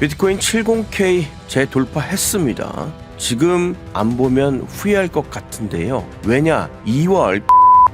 비트코인 70K 재돌파했습니다. 지금 안 보면 후회할 것 같은데요. 왜냐? 2월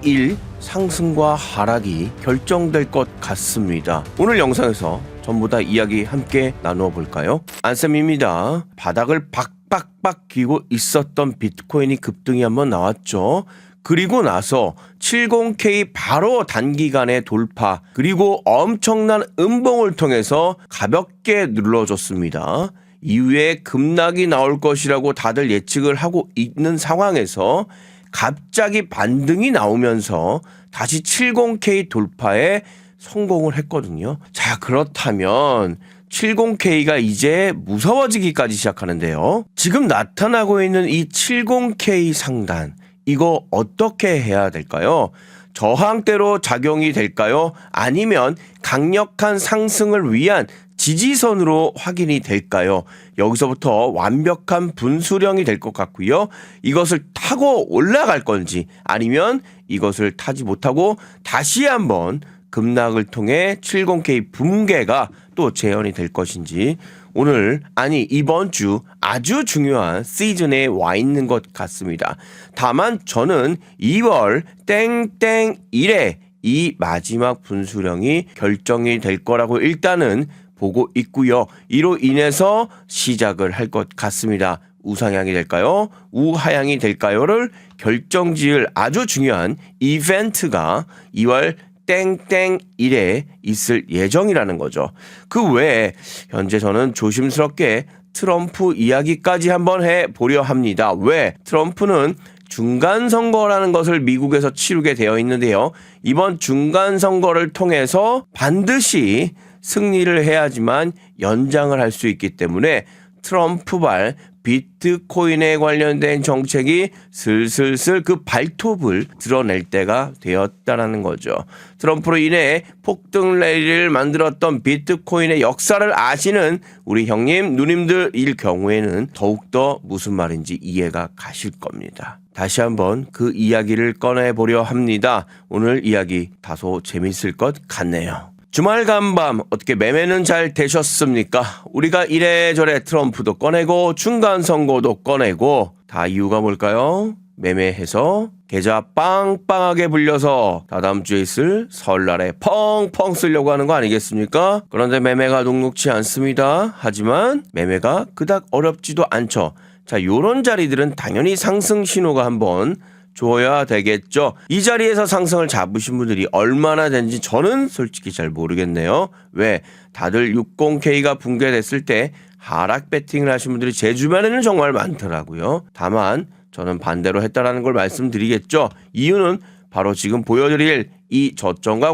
1일 상승과 하락이 결정될 것 같습니다. 오늘 영상에서 전부 다 이야기 함께 나누어 볼까요? 안쌤입니다. 바닥을 박박박 기고 있었던 비트코인이 급등이 한번 나왔죠. 그리고 나서 70K 바로 단기간에 돌파, 그리고 엄청난 음봉을 통해서 가볍게 눌러줬습니다. 이후에 급락이 나올 것이라고 다들 예측을 하고 있는 상황에서 갑자기 반등이 나오면서 다시 70K 돌파에 성공을 했거든요. 자, 그렇다면 70K가 이제 무서워지기까지 시작하는데요. 지금 나타나고 있는 이 70K 상단, 이거 어떻게 해야 될까요? 저항대로 작용이 될까요? 아니면 강력한 상승을 위한 지지선으로 확인이 될까요? 여기서부터 완벽한 분수령이 될 것 같고요. 이것을 타고 올라갈 건지 아니면 이것을 타지 못하고 다시 한번 급락을 통해 70K 붕괴가 또 재현이 될 것인지 오늘, 아니 이번 주 아주 중요한 시즌에 와 있는 것 같습니다. 다만 저는 2월 땡땡일에 이 마지막 분수령이 결정이 될 거라고 일단은 보고 있고요. 이로 인해서 시작을 할 것 같습니다. 우상향이 될까요? 우하향이 될까요?를 결정지을 아주 중요한 이벤트가 2월 땡땡일에 있을 예정이라는 거죠. 그 외에 현재 저는 조심스럽게 트럼프 이야기까지 한번 해보려 합니다. 왜? 트럼프는 중간선거라는 것을 미국에서 치르게 되어 있는데요. 이번 중간선거를 통해서 반드시 승리를 해야지만 연장을 할 수 있기 때문에 트럼프발 비트코인에 관련된 정책이 슬슬슬 그 발톱을 드러낼 때가 되었다라는 거죠. 트럼프로 인해 폭등 랠리를 만들었던 비트코인의 역사를 아시는 우리 형님, 누님들일 경우에는 더욱더 무슨 말인지 이해가 가실 겁니다. 다시 한번 그 이야기를 꺼내보려 합니다. 오늘 이야기 다소 재밌을 것 같네요. 주말 간밤 어떻게 매매는 잘 되셨습니까? 우리가 이래저래 트럼프도 꺼내고 중간 선거도 꺼내고 다 이유가 뭘까요? 매매해서 계좌 빵빵하게 불려서 다다음 주에 있을 설날에 펑펑 쓰려고 하는 거 아니겠습니까? 그런데 매매가 녹록치 않습니다. 하지만 매매가 그닥 어렵지도 않죠. 자, 요런 자리들은 당연히 상승 신호가 한번 줘야 되겠죠. 이 자리에서 상승을 잡으신 분들이 얼마나 된지 저는 솔직히 잘 모르겠네요. 왜? 다들 60K가 붕괴됐을 때 하락 배팅을 하신 분들이 제 주변에는 정말 많더라고요. 다만 저는 반대로 했다라는 걸 말씀드리겠죠. 이유는 바로 지금 보여드릴 이 저점과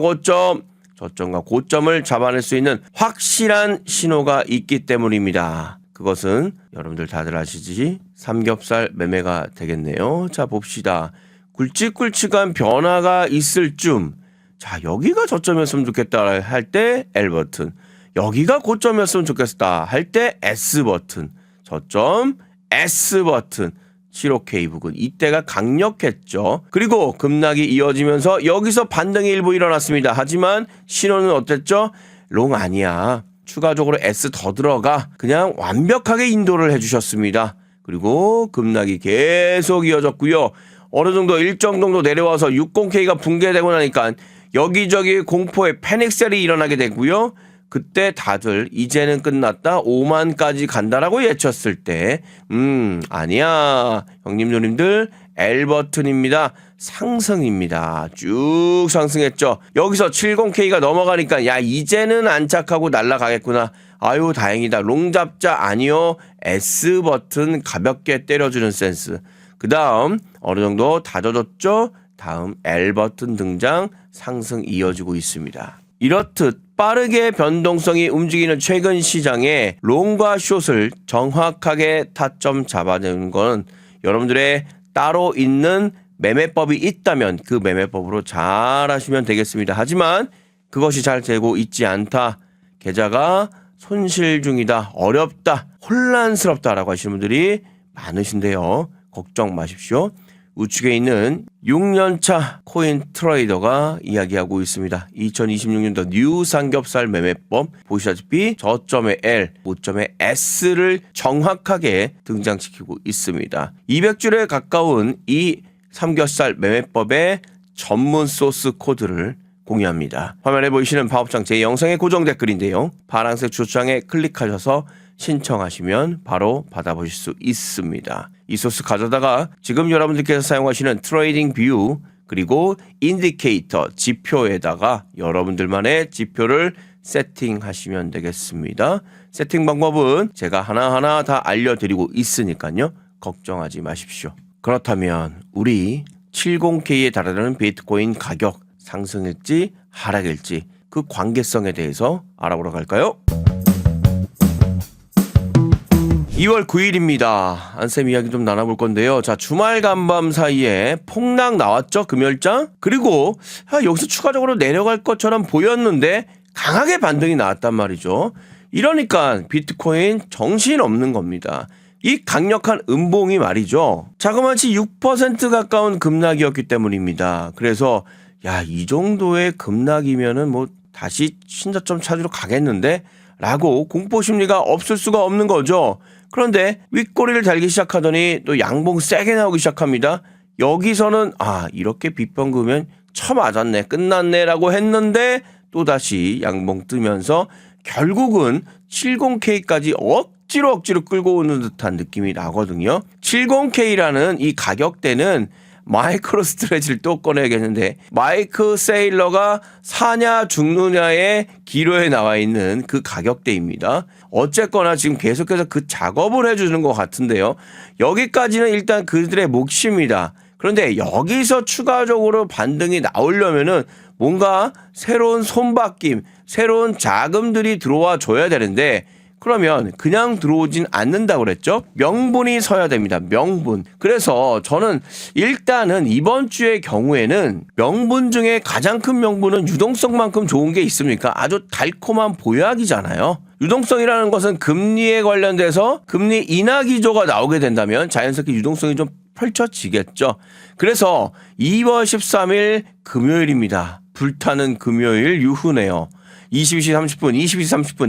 고점을 잡아낼 수 있는 확실한 신호가 있기 때문입니다. 그것은 여러분들 다들 아시지? 삼겹살 매매가 되겠네요. 자, 봅시다. 굵직굵직한 변화가 있을 쯤. 자, 여기가 저점이었으면 좋겠다 할 때 L버튼. 여기가 고점이었으면 좋겠다 할 때 S버튼. 저점 S버튼. 75K 부근. 이때가 강력했죠. 그리고 급락이 이어지면서 여기서 반등이 일부 일어났습니다. 하지만 신호는 어땠죠? 롱 아니야. 추가적으로 S 더 들어가. 그냥 완벽하게 인도를 해주셨습니다. 그리고 급락이 계속 이어졌고요. 어느 정도 일정 정도 내려와서 60K가 붕괴되고 나니까 여기저기 공포의 패닉셀이 일어나게 되고요. 그때 다들 이제는 끝났다, 5만까지 간다라고 예쳤을 때 아니야. 형님 누님들 L버튼입니다. 상승입니다. 쭉 상승했죠. 여기서 70K가 넘어가니까 야, 이제는 안착하고 날아가겠구나. 아유, 다행이다. 롱 잡자. 아니요. S버튼 가볍게 때려주는 센스. 그 다음 어느 정도 다져졌죠. 다음 L버튼 등장, 상승 이어지고 있습니다. 이렇듯 빠르게 변동성이 움직이는 최근 시장에 롱과 숏을 정확하게 타점 잡아내는 건 여러분들의 따로 있는 매매법이 있다면 그 매매법으로 잘 하시면 되겠습니다. 하지만 그것이 잘 되고 있지 않다. 계좌가 손실 중이다. 어렵다. 혼란스럽다라고 하시는 분들이 많으신데요. 걱정 마십시오. 우측에 있는 6년차 코인 트레이더가 이야기하고 있습니다. 2026년도 뉴 삼겹살 매매법 보시다시피 저점의 L, 고점의 S를 정확하게 등장시키고 있습니다. 200줄에 가까운 이 삼겹살 매매법의 전문 소스 코드를 공유합니다. 화면에 보이시는 파업창 제 영상의 고정 댓글인데요. 파란색 주차장에 클릭하셔서 신청하시면 바로 받아보실 수 있습니다. 이 소스 가져다가 지금 여러분들께서 사용하시는 트레이딩 뷰 그리고 인디케이터 지표에다가 여러분들만의 지표를 세팅하시면 되겠습니다. 세팅 방법은 제가 하나하나 다 알려드리고 있으니까요. 걱정하지 마십시오. 그렇다면 우리 70K에 달하는 비트코인 가격 상승일지 하락일지 그 관계성에 대해서 알아보러 갈까요? 2월 9일입니다. 안쌤 이야기 좀 나눠볼 건데요. 자, 주말 간밤 사이에 폭락 나왔죠? 금요일장? 그리고 여기서 추가적으로 내려갈 것처럼 보였는데 강하게 반등이 나왔단 말이죠. 이러니까 비트코인 정신없는 겁니다. 이 강력한 음봉이 말이죠. 자그마치 6% 가까운 급락이었기 때문입니다. 그래서 이 정도의 급락이면은 뭐 다시 신저점 찾으러 가겠는데? 라고 공포심리가 없을 수가 없는 거죠. 그런데 윗꼬리를 달기 시작하더니 또 양봉 세게 나오기 시작합니다. 여기서는 이렇게 빗병그면 쳐맞았네 끝났네 라고 했는데 또다시 양봉 뜨면서 결국은 70K까지 억지로 끌고 오는 듯한 느낌이 나거든요. 70K라는 이 가격대는 마이크로 스트레치를 또 꺼내야겠는데 마이크 세일러가 사냐 죽느냐의 기로에 나와 있는 그 가격대입니다. 어쨌거나 지금 계속해서 그 작업을 해주는 것 같은데요. 여기까지는 일단 그들의 몫입니다. 그런데 여기서 추가적으로 반등이 나오려면은 뭔가 새로운 손바뀜, 새로운 자금들이 들어와 줘야 되는데 그러면 그냥 들어오진 않는다고 그랬죠. 명분이 서야 됩니다. 명분. 그래서 저는 일단은 이번 주의 경우에는 명분 중에 가장 큰 명분은 유동성만큼 좋은 게 있습니까? 아주 달콤한 보약이잖아요. 유동성이라는 것은 금리에 관련돼서 금리 인하 기조가 나오게 된다면 자연스럽게 유동성이 좀 펼쳐지겠죠. 그래서 2월 13일 금요일입니다. 불타는 금요일 유후네요. 22시 30분,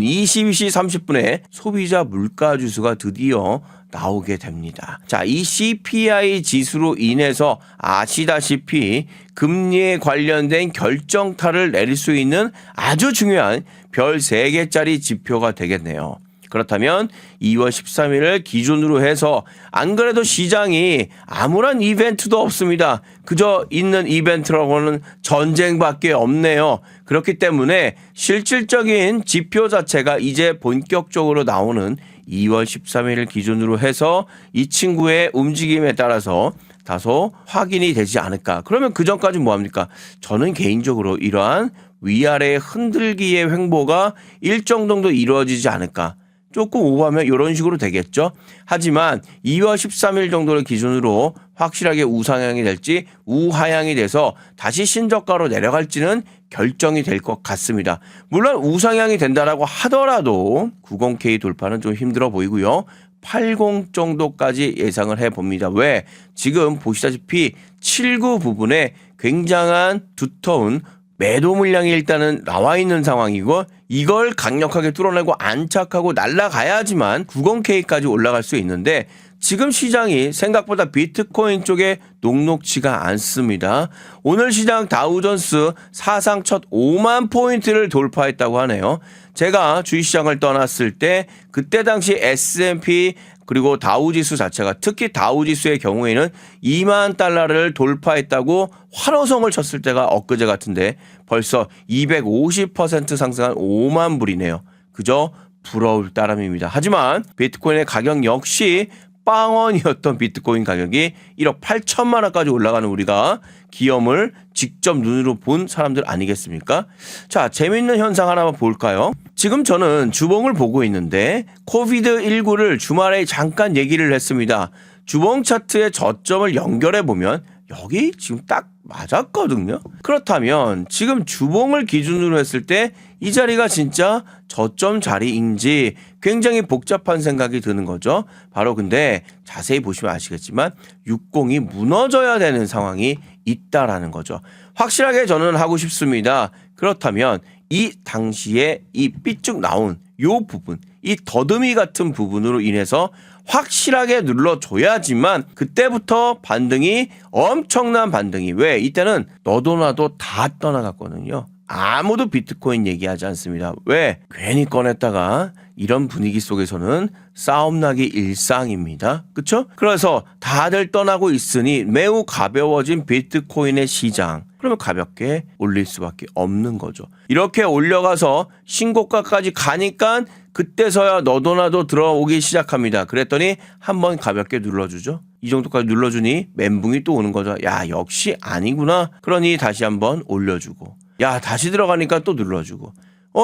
22시 30분에 소비자 물가지수가 드디어 나오게 됩니다. 자, 이 CPI 지수로 인해서 아시다시피 금리에 관련된 결정타를 내릴 수 있는 아주 중요한 별 3개짜리 지표가 되겠네요. 그렇다면 2월 13일을 기준으로 해서 안 그래도 시장이 아무런 이벤트도 없습니다. 그저 있는 이벤트라고는 전쟁밖에 없네요. 그렇기 때문에 실질적인 지표 자체가 이제 본격적으로 나오는 2월 13일을 기준으로 해서 이 친구의 움직임에 따라서 다소 확인이 되지 않을까. 그러면 그 전까지 뭐합니까? 저는 개인적으로 이러한 위아래 흔들기의 횡보가 일정 정도 이루어지지 않을까. 조금 오버하면 이런 식으로 되겠죠. 하지만 2월 13일 정도를 기준으로 확실하게 우상향이 될지 우하향이 돼서 다시 신저가로 내려갈지는 결정이 될 것 같습니다. 물론 우상향이 된다라고 하더라도 90K 돌파는 좀 힘들어 보이고요. 80 정도까지 예상을 해봅니다. 왜? 지금 보시다시피 79 부분에 굉장한 두터운 매도 물량이 일단은 나와 있는 상황이고 이걸 강력하게 뚫어내고 안착하고 날아가야지만 90K까지 올라갈 수 있는데 지금 시장이 생각보다 비트코인 쪽에 녹록지가 않습니다. 오늘 시장 다우존스 사상 첫 5만 포인트를 돌파했다고 하네요. 제가 주식시장을 떠났을 때 그때 당시 S&P 그리고 다우지수 자체가 특히 다우지수의 경우에는 2만 달러를 돌파했다고 환호성을 쳤을 때가 엊그제 같은데 벌써 250% 상승한 5만 불이네요. 그저 부러울 따름입니다. 하지만 비트코인의 가격 역시 빵원이었던 비트코인 가격이 1억 8천만 원까지 올라가는 우리가 기염을 직접 눈으로 본 사람들 아니겠습니까? 자, 재밌는 현상 하나만 볼까요? 지금 저는 주봉을 보고 있는데 코비드19를 주말에 잠깐 얘기를 했습니다. 주봉 차트의 저점을 연결해 보면 여기 지금 딱 맞았거든요. 그렇다면 지금 주봉을 기준으로 했을 때 이 자리가 진짜 저점 자리인지 굉장히 복잡한 생각이 드는 거죠. 바로 근데 자세히 보시면 아시겠지만 60이 무너져야 되는 상황이 있다라는 거죠. 확실하게 저는 하고 싶습니다. 그렇다면 이 당시에 이 삐쭉 나온 요 부분, 이 더듬이 같은 부분으로 인해서 확실하게 눌러줘야지만 그때부터 반등이 엄청난 반등이 왜 이때는 너도 나도 다 떠나갔거든요. 아무도 비트코인 얘기하지 않습니다. 왜? 괜히 꺼냈다가 이런 분위기 속에서는 싸움 나기 일상입니다. 그렇죠? 그래서 다들 떠나고 있으니 매우 가벼워진 비트코인의 시장. 그러면 가볍게 올릴 수밖에 없는 거죠. 이렇게 올려가서 신고가까지 가니까 그때서야 너도 나도 들어오기 시작합니다. 그랬더니 한번 가볍게 눌러주죠. 이 정도까지 눌러주니 멘붕이 또 오는 거죠. 야, 역시 아니구나. 그러니 다시 한번 올려주고. 야, 다시 들어가니까 또 눌러주고.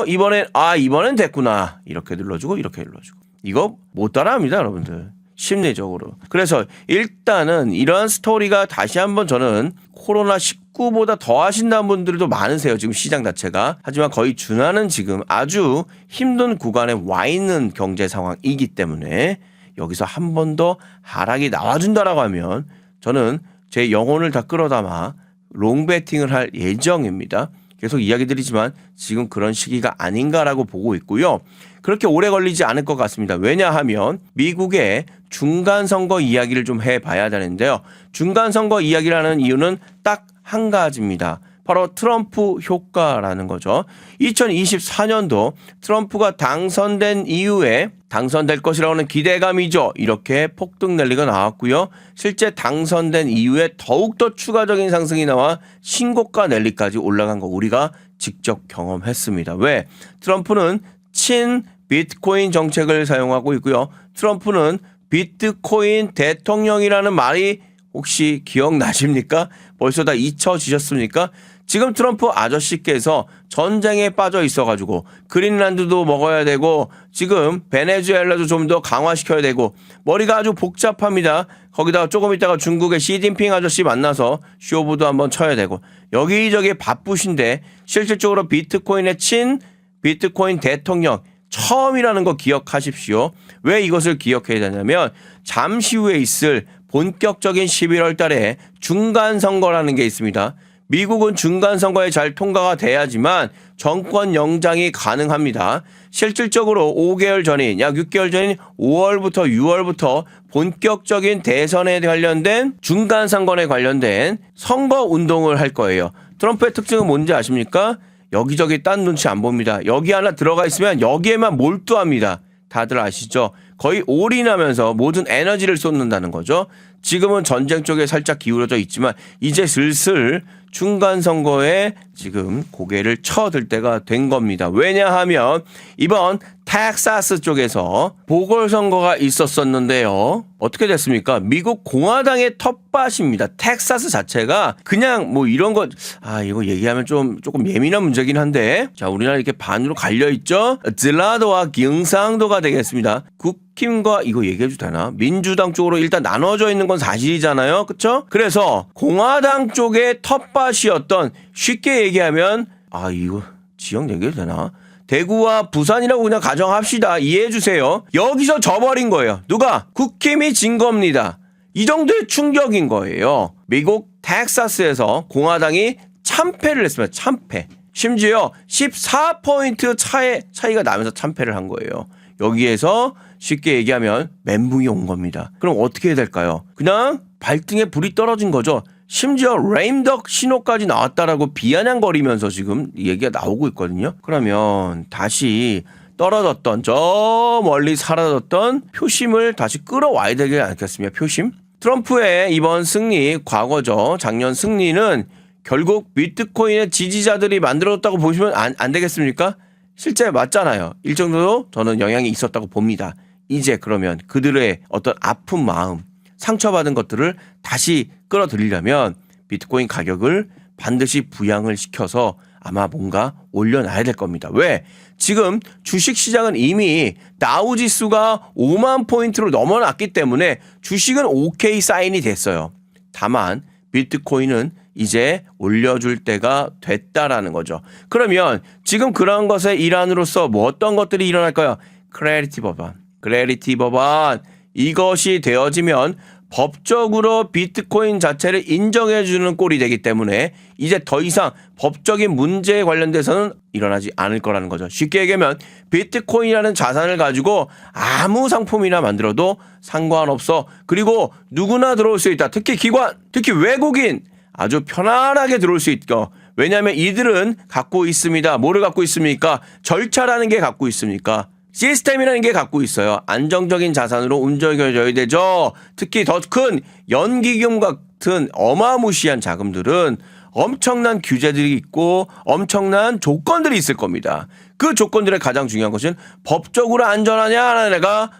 이번엔 됐구나. 이렇게 눌러주고, 이렇게 눌러주고. 이거 못 따라합니다, 여러분들. 심리적으로. 그래서 일단은 이러한 스토리가 다시 한번 저는 코로나19보다 더 하신다는 분들도 많으세요. 지금 시장 자체가. 하지만 거의 준하는 지금 아주 힘든 구간에 와 있는 경제 상황이기 때문에 여기서 한 번 더 하락이 나와준다라고 하면 저는 제 영혼을 다 끌어담아 롱배팅을 할 예정입니다. 계속 이야기 드리지만 지금 그런 시기가 아닌가라고 보고 있고요. 그렇게 오래 걸리지 않을 것 같습니다. 왜냐하면 미국의 중간선거 이야기를 좀 해봐야 되는데요. 중간선거 이야기라는 이유는 딱 한 가지입니다. 바로 트럼프 효과라는 거죠. 2024년도 트럼프가 당선된 이후에 당선될 것이라고 하는 기대감이죠. 이렇게 폭등 랠리가 나왔고요. 실제 당선된 이후에 더욱더 추가적인 상승이 나와 신고가 랠리까지 올라간 거 우리가 직접 경험했습니다. 왜? 트럼프는 친 비트코인 정책을 사용하고 있고요. 트럼프는 비트코인 대통령이라는 말이 혹시 기억나십니까? 벌써 다 잊혀지셨습니까? 지금 트럼프 아저씨께서 전쟁에 빠져 있어가지고 그린란드도 먹어야 되고 지금 베네수엘라도 좀 더 강화시켜야 되고 머리가 아주 복잡합니다. 거기다가 조금 있다가 중국의 시진핑 아저씨 만나서 쇼부도 한번 쳐야 되고 여기저기 바쁘신데 실질적으로 비트코인의 친 비트코인 대통령 처음이라는 거 기억하십시오. 왜 이것을 기억해야 되냐면 잠시 후에 있을 본격적인 11월 달에 중간선거라는 게 있습니다. 미국은 중간선거에 잘 통과가 돼야지만 정권 영장이 가능합니다. 실질적으로 5개월 전인 약 6개월 전인 5월부터 6월부터 본격적인 대선에 관련된 중간선거에 관련된 선거운동을 할 거예요. 트럼프의 특징은 뭔지 아십니까? 여기저기 딴 눈치 안 봅니다. 여기 하나 들어가 있으면 여기에만 몰두합니다. 다들 아시죠? 거의 올인하면서 모든 에너지를 쏟는다는 거죠. 지금은 전쟁 쪽에 살짝 기울어져 있지만 이제 슬슬 중간선거에 지금 고개를 쳐들 때가 된 겁니다. 왜냐하면 이번 텍사스 쪽에서 보궐선거가 있었었는데요. 어떻게 됐습니까? 미국 공화당의 텃밭입니다. 텍사스 자체가 그냥 뭐 이런 거 이거 얘기하면 조금 예민한 문제긴 한데 자 우리나라 이렇게 반으로 갈려있죠. 젤라도와 경상도가 되겠습니다. 국힘과 이거 얘기해도 되나? 민주당 쪽으로 일단 나눠져 있는 건 사실이잖아요. 그렇죠? 그래서 공화당 쪽의 텃밭이었던 쉽게 얘기하면 이거 지역 얘기해도 되나? 대구와 부산이라고 그냥 가정합시다. 이해해 주세요. 여기서 져버린 거예요. 누가? 국힘이 진 겁니다. 이 정도의 충격인 거예요. 미국 텍사스에서 공화당이 참패를 했습니다. 참패. 심지어 14포인트 차이가 나면서 참패를 한 거예요. 여기에서 쉽게 얘기하면 멘붕이 온 겁니다. 그럼 어떻게 해야 될까요? 그냥 발등에 불이 떨어진 거죠. 심지어 레임덕 신호까지 나왔다라고 비아냥거리면서 지금 얘기가 나오고 있거든요. 그러면 다시 떨어졌던 저 멀리 사라졌던 표심을 다시 끌어와야 되지 않겠습니까? 표심? 트럼프의 이번 승리, 과거죠. 작년 승리는 결국 비트코인의 지지자들이 만들어졌다고 보시면 안 되겠습니까? 실제 맞잖아요. 일정 정도 저는 영향이 있었다고 봅니다. 이제 그러면 그들의 어떤 아픈 마음, 상처받은 것들을 다시 끌어들이려면 비트코인 가격을 반드시 부양을 시켜서 아마 뭔가 올려놔야 될 겁니다. 왜? 지금 주식시장은 이미 다우지수가 5만 포인트로 넘어났기 때문에 주식은 오케이 사인이 됐어요. 다만 비트코인은 이제 올려줄 때가 됐다라는 거죠. 그러면 지금 그런 것의 일환으로서 뭐 어떤 것들이 일어날까요? 클래리티 법안. 이것이 되어지면 법적으로 비트코인 자체를 인정해주는 꼴이 되기 때문에 이제 더 이상 법적인 문제에 관련돼서는 일어나지 않을 거라는 거죠. 쉽게 얘기하면 비트코인이라는 자산을 가지고 아무 상품이나 만들어도 상관없어. 그리고 누구나 들어올 수 있다. 특히 기관, 특히 외국인 아주 편안하게 들어올 수 있고. 왜냐하면 이들은 갖고 있습니다. 뭐를 갖고 있습니까? 절차라는 게 갖고 있습니까? 시스템이라는 게 갖고 있어요. 안정적인 자산으로 움직여져야 되죠. 특히 더 큰 연기금 같은 어마무시한 자금들은 엄청난 규제들이 있고 엄청난 조건들이 있을 겁니다. 그 조건들의 가장 중요한 것은 법적으로 안전하냐가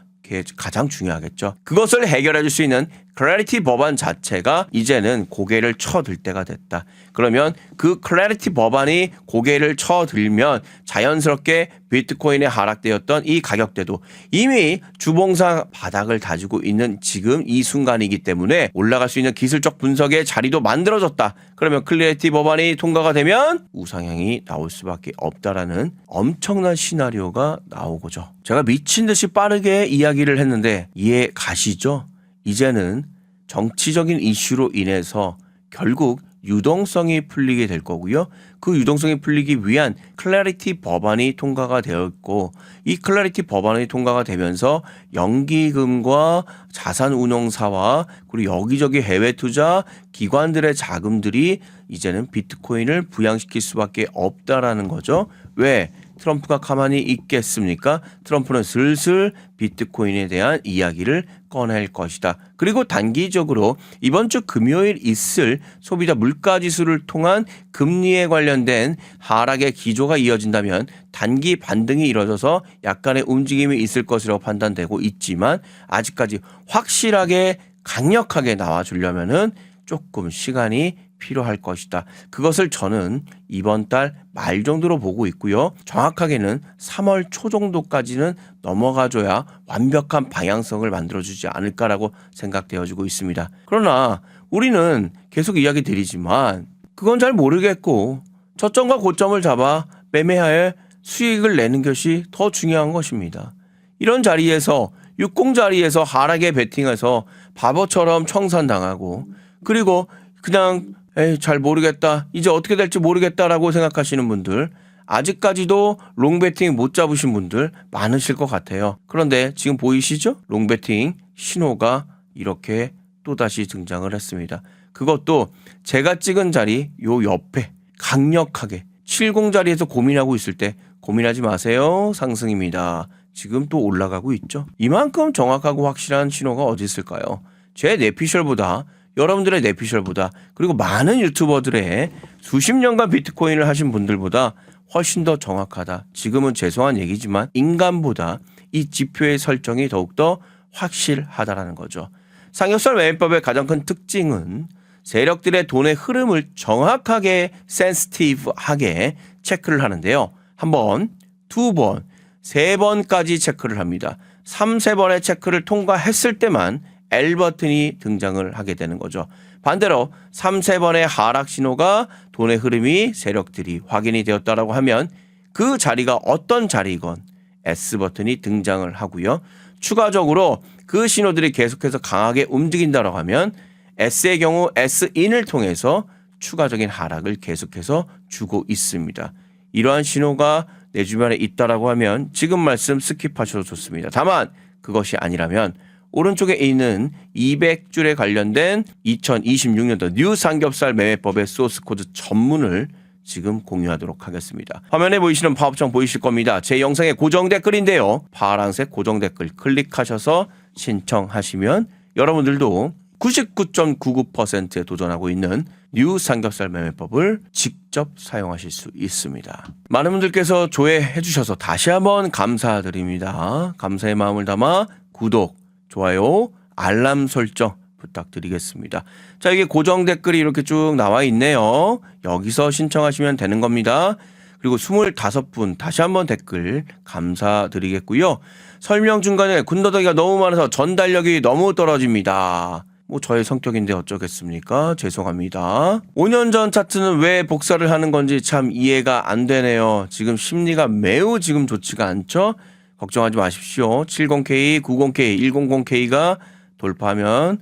가장 중요하겠죠. 그것을 해결해 줄 수 있는 클래리티 법안 자체가 이제는 고개를 쳐들 때가 됐다. 그러면 그 클래리티 법안이 고개를 쳐들면 자연스럽게 비트코인에 하락되었던 이 가격대도 이미 주봉상 바닥을 다지고 있는 지금 이 순간이기 때문에 올라갈 수 있는 기술적 분석의 자리도 만들어졌다. 그러면 클래리티 법안이 통과가 되면 우상향이 나올 수밖에 없다라는 엄청난 시나리오가 나오고죠. 제가 미친 듯이 빠르게 이야기를 했는데 이해 가시죠? 이제는 정치적인 이슈로 인해서 결국 유동성이 풀리게 될 거고요. 그 유동성이 풀리기 위한 클래리티 법안이 통과가 되었고 이 클래리티 법안이 통과가 되면서 연기금과 자산운용사와 그리고 여기저기 해외 투자 기관들의 자금들이 이제는 비트코인을 부양시킬 수밖에 없다라는 거죠. 왜? 트럼프가 가만히 있겠습니까? 트럼프는 슬슬 비트코인에 대한 이야기를 꺼낼 것이다. 그리고 단기적으로 이번 주 금요일 있을 소비자 물가지수를 통한 금리에 관련된 하락의 기조가 이어진다면 단기 반등이 이뤄져서 약간의 움직임이 있을 것이라고 판단되고 있지만 아직까지 확실하게 강력하게 나와주려면은 조금 시간이 필요할 것이다. 그것을 저는 이번 달 말 정도로 보고 있고요. 정확하게는 3월 초 정도까지는 넘어가줘야 완벽한 방향성을 만들어주지 않을까라고 생각되어지고 있습니다. 그러나 우리는 계속 이야기 드리지만 그건 잘 모르겠고 저점과 고점을 잡아 매매하에 수익을 내는 것이 더 중요한 것입니다. 이런 자리에서 60 자리에서 하락에 베팅해서 바보처럼 청산당하고 그리고 그냥 잘 모르겠다. 이제 어떻게 될지 모르겠다라고 생각하시는 분들 아직까지도 롱배팅 못 잡으신 분들 많으실 것 같아요. 그런데 지금 보이시죠? 롱배팅 신호가 이렇게 또다시 등장을 했습니다. 그것도 제가 찍은 자리 요 옆에 강력하게 70 자리에서 고민하고 있을 때 고민하지 마세요. 상승입니다. 지금 또 올라가고 있죠. 이만큼 정확하고 확실한 신호가 어디 있을까요? 제 내피셜보다 여러분들의 내피셜보다 그리고 많은 유튜버들의 수십 년간 비트코인을 하신 분들보다 훨씬 더 정확하다. 지금은 죄송한 얘기지만 인간보다 이 지표의 설정이 더욱더 확실하다라는 거죠. 삼겹살 매매법의 가장 큰 특징은 세력들의 돈의 흐름을 정확하게 센시티브하게 체크를 하는데요. 한 번, 두 번, 세 번까지 체크를 합니다. 3~4번의 체크를 통과했을 때만 L버튼이 등장을 하게 되는 거죠. 반대로 3~4번의 하락 신호가 돈의 흐름이 세력들이 확인이 되었다라고 하면 그 자리가 어떤 자리건 S버튼이 등장을 하고요. 추가적으로 그 신호들이 계속해서 강하게 움직인다라고 하면 S의 경우 S인을 통해서 추가적인 하락을 계속해서 주고 있습니다. 이러한 신호가 내 주변에 있다라고 하면 지금 말씀 스킵하셔도 좋습니다. 다만 그것이 아니라면 오른쪽에 있는 200줄에 관련된 2026년도 뉴 삼겹살 매매법의 소스 코드 전문을 지금 공유하도록 하겠습니다. 화면에 보이시는 파업창 보이실 겁니다. 제 영상의 고정 댓글인데요. 파란색 고정 댓글 클릭하셔서 신청하시면 여러분들도 99.99%에 도전하고 있는 뉴 삼겹살 매매법을 직접 사용하실 수 있습니다. 많은 분들께서 조회해 주셔서 다시 한번 감사드립니다. 감사의 마음을 담아 구독, 좋아요, 알람 설정 부탁드리겠습니다. 자, 이게 고정 댓글이 이렇게 쭉 나와 있네요. 여기서 신청하시면 되는 겁니다. 그리고 25분 다시 한번 댓글 감사드리겠고요. 설명 중간에 군더더기가 너무 많아서 전달력이 너무 떨어집니다. 뭐 저의 성격인데 어쩌겠습니까? 죄송합니다. 5년 전 차트는 왜 복사를 하는 건지 참 이해가 안 되네요. 지금 심리가 매우 지금 좋지가 않죠? 걱정하지 마십시오. 70K, 90K, 100K가 돌파하면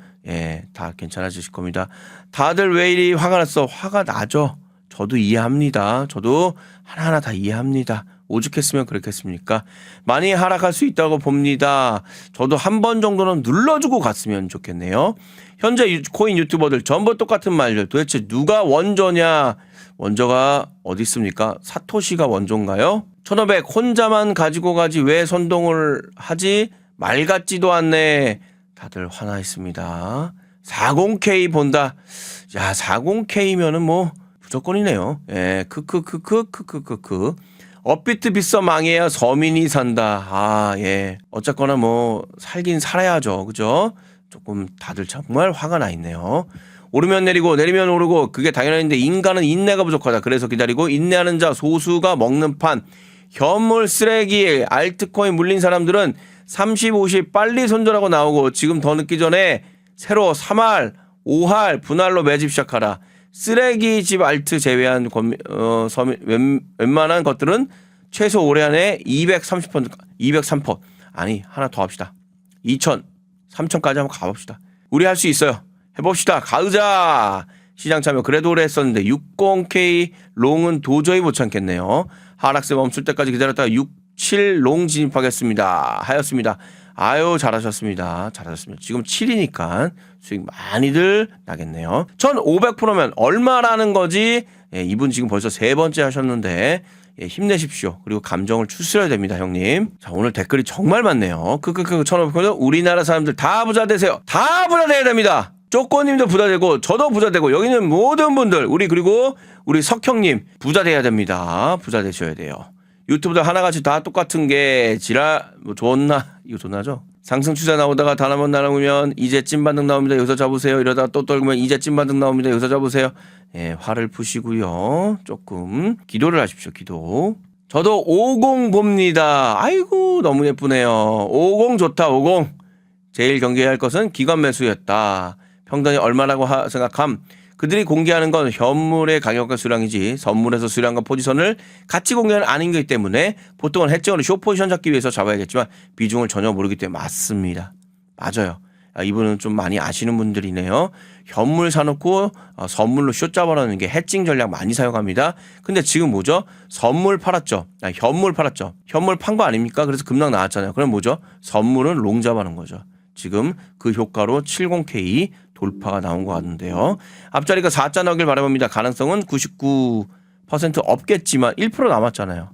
다 괜찮아지실 겁니다. 다들 왜 이리 화가 났어? 화가 나죠. 저도 이해합니다. 저도 하나하나 다 이해합니다. 오죽했으면 그렇겠습니까? 많이 하락할 수 있다고 봅니다. 저도 한 번 정도는 눌러주고 갔으면 좋겠네요. 현재 코인 유튜버들 전부 똑같은 말들. 도대체 누가 원조냐? 원조가 어디 있습니까? 사토시가 원조인가요? 1500 혼자만 가지고 가지 왜 선동을 하지? 말 같지도 않네. 다들 화나 있습니다. 40K 본다. 야, 40K면은 뭐 무조건이네요. 크크크크크크크크. 업비트 비싸 망해야 서민이 산다. 어쨌거나 뭐 살긴 살아야죠. 그죠? 조금 다들 정말 화가 나 있네요. 오르면 내리고 내리면 오르고 그게 당연한데 인간은 인내가 부족하다. 그래서 기다리고 인내하는 자 소수가 먹는 판. 현물 쓰레기 알트코인 물린 사람들은 30, 50 빨리 손절하고 나오고 지금 더 늦기 전에 새로 3할, 5할 분할로 매집 시작하라. 쓰레기 집 알트 제외한 웬만한 것들은 최소 올해 안에 230%, 203%. 아니, 하나 더 합시다. 2,000, 3,000까지 한번 가봅시다. 우리 할 수 있어요. 해봅시다. 가으자. 시장 참여 그래도 오래 했었는데 60K 롱은 도저히 못 참겠네요. 하락세 멈출 때까지 기다렸다가 67 롱 진입하겠습니다. 하였습니다. 아유, 잘하셨습니다. 잘하셨습니다. 지금 7이니까 수익 많이들 나겠네요. 1500%면 얼마라는 거지? 이분 지금 벌써 3번째 하셨는데 힘내십시오. 그리고 감정을 추스려야 됩니다, 형님. 자, 오늘 댓글이 정말 많네요. 1500%면 우리나라 사람들 다 부자 되세요. 다 부자 돼야 됩니다. 쪼꼬님도 부자 되고 저도 부자 되고 여기는 모든 분들 그리고 우리 석형님 부자 돼야 됩니다. 부자 되셔야 돼요. 유튜브도 하나같이 다 똑같은 게 뭐 좋나? 이거 좋나죠? 상승 추세 나오다가 단 한 번 나오면 이제 찐반등 나옵니다. 여기서 잡으세요. 이러다가 또 떨구면 이제 찐반등 나옵니다. 여기서 잡으세요. 화를 푸시고요. 조금 기도를 하십시오. 기도. 저도 50 봅니다. 아이고 너무 예쁘네요. 50 좋다. 50. 제일 경계해야 할 것은 기관 매수였다. 평단이 얼마라고 생각함? 그들이 공개하는 건 현물의 가격과 수량이지 선물에서 수량과 포지션을 같이 공개는 아닌 거기 때문에 보통은 해증으로 숏포지션 잡기 위해서 잡아야겠지만 비중을 전혀 모르기 때문에 맞습니다. 맞아요. 이분은 좀 많이 아시는 분들이네요. 현물 사놓고 선물로 숏 잡아놓는 게 해증 전략 많이 사용합니다. 근데 지금 뭐죠? 선물 팔았죠. 현물 팔았죠. 현물 판 거 아닙니까? 그래서 급락 나왔잖아요. 그럼 뭐죠? 선물은 롱 잡아놓은 거죠. 지금 그 효과로 70K 돌파가 나온 것 같은데요. 앞자리가 4자 나오길 바라봅니다. 가능성은 99% 없겠지만 1% 남았잖아요.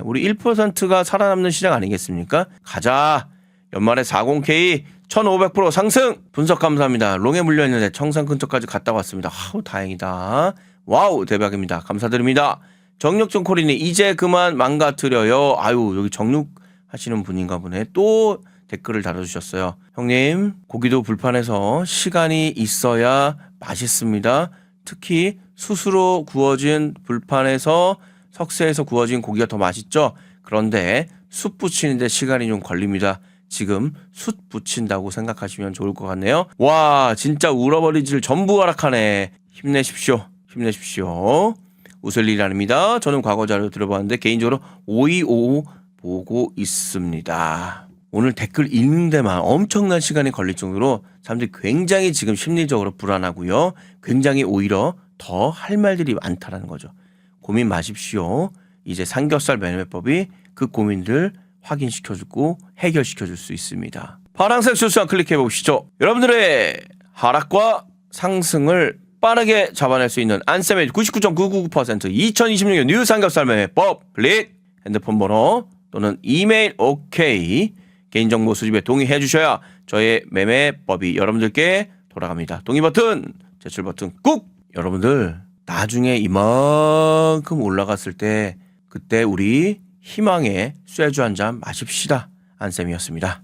우리 1%가 살아남는 시장 아니겠습니까? 가자. 연말에 40K 1500% 상승. 분석 감사합니다. 롱에 물려있는데 청산 근처까지 갔다 왔습니다. 다행이다. 와우 대박입니다. 감사드립니다. 정력전 코리니 이제 그만 망가뜨려요. 여기 정육하시는 분인가 보네. 또 댓글을 달아주셨어요. 형님 고기도 불판에서 시간이 있어야 맛있습니다. 특히 숯으로 구워진 불판에서 석쇠에서 구워진 고기가 더 맛있죠. 그런데 숯 붙이는데 시간이 좀 걸립니다. 지금 숯 붙인다고 생각하시면 좋을 것 같네요. 와 진짜 울어버리질 전부 하락하네. 힘내십시오. 힘내십시오. 웃을 일 아닙니다. 저는 과거 자료 들어봤는데 개인적으로 5255 보고 있습니다. 오늘 댓글 읽는 데만 엄청난 시간이 걸릴 정도로 사람들이 굉장히 지금 심리적으로 불안하고요. 굉장히 오히려 더 할 말들이 많다라는 거죠. 고민 마십시오. 이제 삼겹살 매매법이 그 고민들 확인시켜주고 해결시켜줄 수 있습니다. 파란색 수수한 클릭해 보시죠. 여러분들의 하락과 상승을 빠르게 잡아낼 수 있는 안쌤의 99.999% 2026년 뉴 삼겹살 매매법 클릭. 핸드폰 번호 또는 이메일 오케이. 개인정보 수집에 동의해 주셔야 저의 매매법이 여러분들께 돌아갑니다. 동의 버튼, 제출 버튼 꾹! 여러분들 나중에 이만큼 올라갔을 때 그때 우리 희망의 쇠주 한 잔 마십시다. 안쌤이었습니다.